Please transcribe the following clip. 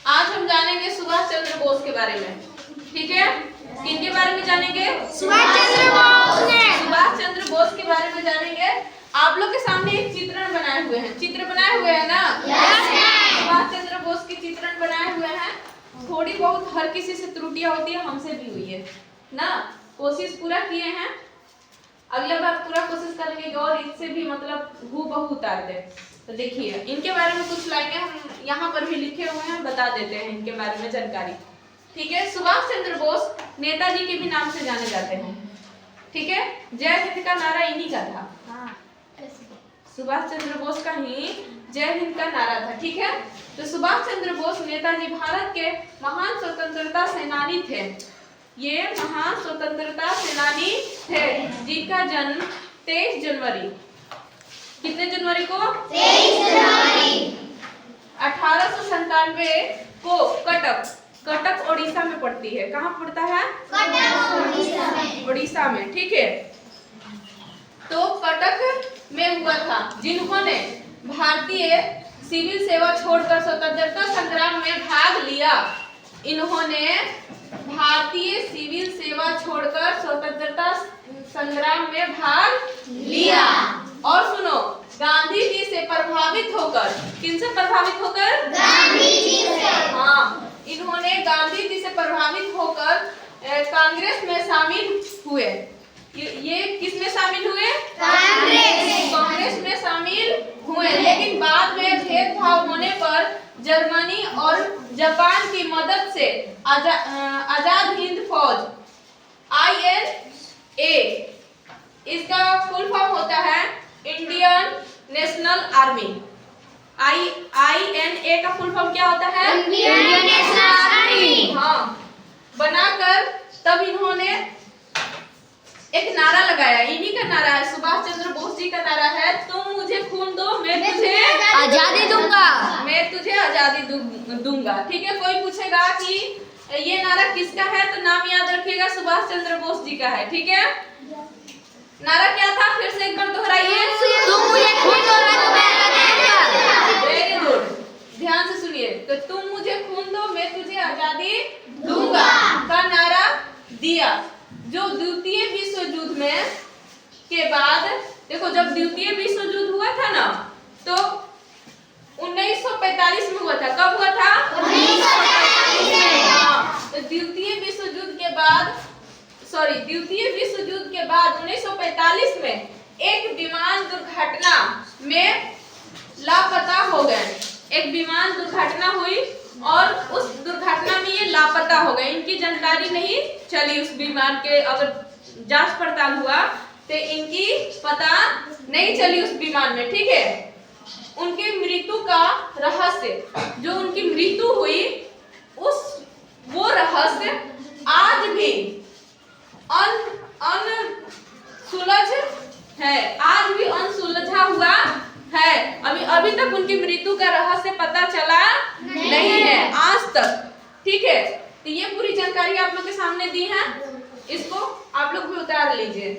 आज हम जानेंगे सुभाष चंद्र बोस के बारे में। ठीक है, किनके बारे में जानेंगे? सुभाष चंद्र बोस। सुभाष चंद्र बोस के बारे में जानेंगे। आप लोग के सामने एक चित्रण बनाए हुए हैं, चित्र बनाए हुए हैं ना? सुभाष चंद्र बोस के चित्रण बनाए हुए हैं। थोड़ी बहुत हर किसी से त्रुटियां होती है, हमसे भी हुई है ना। कोशिश पूरा किए हैं, अगले बार पूरा कोशिश करेंगे कि और इससे भी मतलब हूबहू उतार दे। तो देखिए, इनके बारे में कुछ लाइनें हम यहाँ पर भी लिखे हुए हैं, बता देते हैं इनके बारे में जानकारी। ठीक है, सुभाष चंद्र बोस नेताजी के भी नाम से जाने जाते हैं। ठीक है, जय हिंद का नारा इन्हीं का था। सुभाष चंद्र बोस का ही जय हिंद का नारा था। ठीक है, तो सुभाष चंद्र बोस नेताजी भारत के महान स्वतंत्रता सेनानी थे। ये महान स्वतंत्रता सेनानी थे जिनका जन्म 23 जनवरी, कितने जनवरी को? 23 जनवरी 1897 को कटक ओडिशा में पड़ती है। कहाँ पड़ता है? कटक ओडिशा में। ठीक है, तो कटक में हुआ था। जिन्होंने भारतीय सिविल सेवा छोड़कर स्वतंत्रता संग्राम में भाग लिया, इन्होंने भारतीय सिविल सेवा छोड़कर स्वतंत्रता संग्राम में भाग लिया। और सुनो, गांधी जी से प्रभावित होकर, किनसे प्रभावित होकर? गांधी जी से। हाँ, इन्होंने गांधी जी से प्रभावित होकर कांग्रेस में शामिल हुए। ये किस में शामिल हुए? कांग्रेस में शामिल हुए। लेकिन बाद में भेदभाव होने पर जर्मनी और जापान की मदद से आजाद हिंद फौज INA, इसका फुल फॉर्म होता है इंडियन नेशनल आर्मी। INA का फुल फॉर्म क्या होता है? Indian national army. हाँ, बनाकर तब इन्होंने एक नारा लगाया। इन्हीं का नारा है, सुभाष चंद्र बोस जी का नारा है, तुम मुझे खून दो मैं तुझे आजादी दूंगा। मैं तुझे आजादी दूंगा। ठीक है, कोई पूछेगा कि ये नारा किसका है तो नाम याद रखिएगा, सुभाष चंद्र बोस जी का है। ठीक है, नारा क्या था? फिर से एक बार दोहराइए। तुम मुझे खून दो मैं तुम्हें आजादी दूंगा। वेरी गुड, ध्यान से सुनिए। तो तुम मुझे खून दो मैं तुझे आजादी दूंगा का नारा दिया। जो द्वितीय विश्व युद्ध में के बाद, देखो जब द्वितीय विश्व युद्ध हुआ था ना, तो 1945 में हुआ था। कब हुआ था? 1945 में। हाँ, तो द्वितीय विश्व युद्ध के बाद 1945 में एक विमान दुर्घटना में लापता हो गए। एक विमान दुर्घटना हुई और उस दुर्घटना में ये लापता हो गए। इनकी जानकारी नहीं चली उस विमान के, अगर जांच पड़ताल हुआ तो इनकी पता नहीं चली उस विमान में। ठीक है, उनकी मृत्यु का रहस्य, जो उनकी मृत्यु हुई वो रहस्य आज भी अनसुलझ है, आज भी अनसुलझा हुआ है। अभी तक उनकी मृत्यु का रहस्य पता चला नहीं है आज तक। ठीक है, तो ये पूरी जानकारी आप लोग के सामने दी है, इसको आप लोग भी उतार लीजिए।